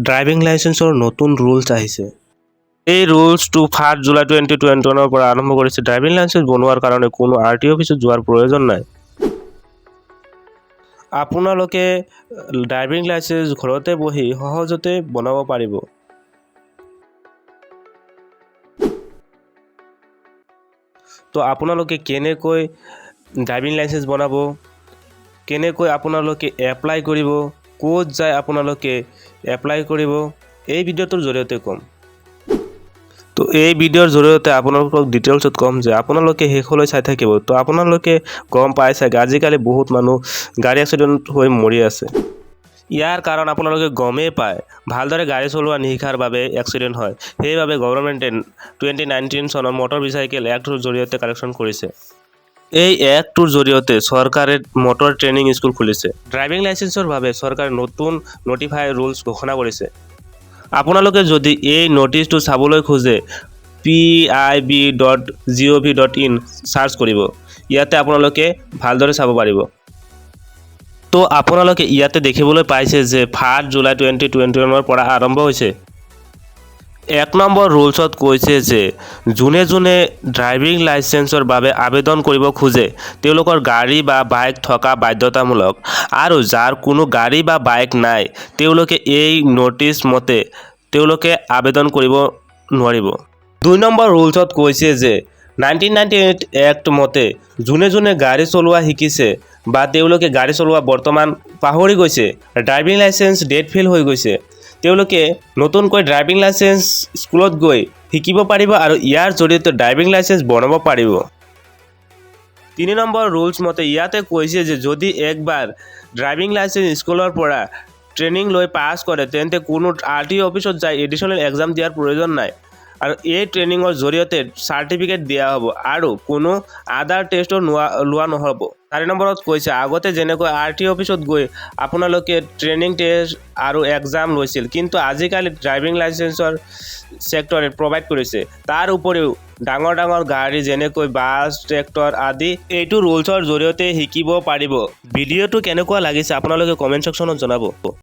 Driving লাইচেন্সৰ নতুন rules আহিছে। এই ৰুলছটো 1 জুলাই 2021 পৰা আৰম্ভ কৰিছে। ড্ৰাইভিং লাইচেন্স বনোৱাৰ কাৰণে কোনো RTO অফিচত যোৱাৰ প্ৰয়োজন নাই। আপোনালোকে ড্ৰাইভিং লাইচেন্স ঘৰতে বহি সহজতে বনাব পাৰিব। তো আপোনালোকে কেনেকৈ ড্ৰাইভিং লাইচেন্স বনাব, কেনেকৈ আপোনালোকে এপ্লাই কৰিব, ক'ত যায় আপোনালোকে এপ্লাই কৰিব, এই ভিডিঅ'টোৰ জৰিয়তে ক'ম। তো এই ভিডিঅ'ৰ জৰিয়তে আপোনালোকক ডিটেইলছত ক'ম যে আপোনালোকে শেষলৈ চাই থাকিব। তো আপোনালোকে গম পাই চাগে আজিকালি বহুত মানুহ গাড়ী এক্সিডেণ্ট হৈ মৰি আছে। ইয়াৰ কাৰণ আপোনালোকে গমেই পায়, ভালদৰে গাড়ী চলোৱা নিশিকাৰ বাবে এক্সিডেণ্ট হয়। সেইবাবে গভৰ্ণমেণ্টে 2019 চনৰ মটৰ চাইকেল এক্টৰ জৰিয়তে কাৰেকশ্যন কৰিছে। এই এক্টটোৰ জৰিয়তে চৰকাৰে মটৰ ট্ৰেইনিং স্কুল খুলিছে। ড্ৰাইভিং লাইচেন্সৰ বাবে চৰকাৰে নতুন নটিফাই ৰুলছ ঘোষণা কৰিছে। আপোনালোকে যদি এই নটিচটো চাবলৈ খোজে pib.gov.in চাৰ্চ কৰিব। ইয়াতে আপোনালোকে ভালদৰে চাব পাৰিব। তো আপোনালোকে ইয়াতে দেখিবলৈ পাইছে যে 1 জুলাই 2021 পৰা আৰম্ভ হৈছে। 1 নম্বৰ ৰুলছত কৈছে যে যোনে ড্ৰাইভিং লাইচেন্সৰ বাবে আবেদন কৰিব খোজে তেওঁলোকৰ গাড়ী বা বাইক থকা বাধ্যতামূলক, আৰু যাৰ কোনো গাড়ী বা বাইক নাই তেওঁলোকে এই নটিচ মতে তেওঁলোকে আবেদন কৰিব নোৱাৰিব। 2 নম্বৰ ৰুলছত কৈছে যে 1998 এক্ট মতে যোনে গাড়ী চলোৱা শিকিছে বা তেওঁলোকে গাড়ী চলোৱা বৰ্তমান পাহৰি গৈছে, ড্ৰাইভিং লাইচেন্স ডেট ফেইল হৈ গৈছে, তেওঁলোকে নতুনকৈ ড্ৰাইভিং লাইচেন্স স্কুলত গৈ শিকিব পাৰিব আৰু ইয়াৰ জৰিয়তে ড্ৰাইভিং লাইচেন্স বনাব পাৰিব। 3 নম্বৰ ৰুলছ মতে ইয়াতে কৈছে যে যদি একবাৰ ড্ৰাইভিং লাইচেন্স স্কুলৰ পৰা ট্ৰেইনিং লৈ পাছ কৰে তেন্তে কোনো RTO অফিচত যায় এডিশ্যনেল এক্সাম দিয়াৰ প্ৰয়োজন নাই, আৰু এই ট্ৰেইনিঙৰ জৰিয়তে চাৰ্টিফিকেট দিয়া হ'ব আৰু কোনো আদাৰ টেষ্টও লোৱা নহ'ব। 4 নম্বৰত কৈছে আগতে যেনেকৈ RTO অফিচত গৈ আপোনালোকে ট্ৰেইনিং টেষ্ট আৰু এক্সাম লৈছিল, কিন্তু আজিকালি ড্ৰাইভিং লাইচেন্সৰ ছেক্টৰে প্ৰভাইড কৰিছে। তাৰ উপৰিও ডাঙৰ গাড়ী যেনেকৈ বাছ, ট্ৰেক্টৰ আদি এইটো ৰুলছৰ জৰিয়তে শিকিব পাৰিব। ভিডিঅ'টো কেনেকুৱা লাগিছে আপোনালোকে কমেণ্ট ছেকশ্যনত জনাব।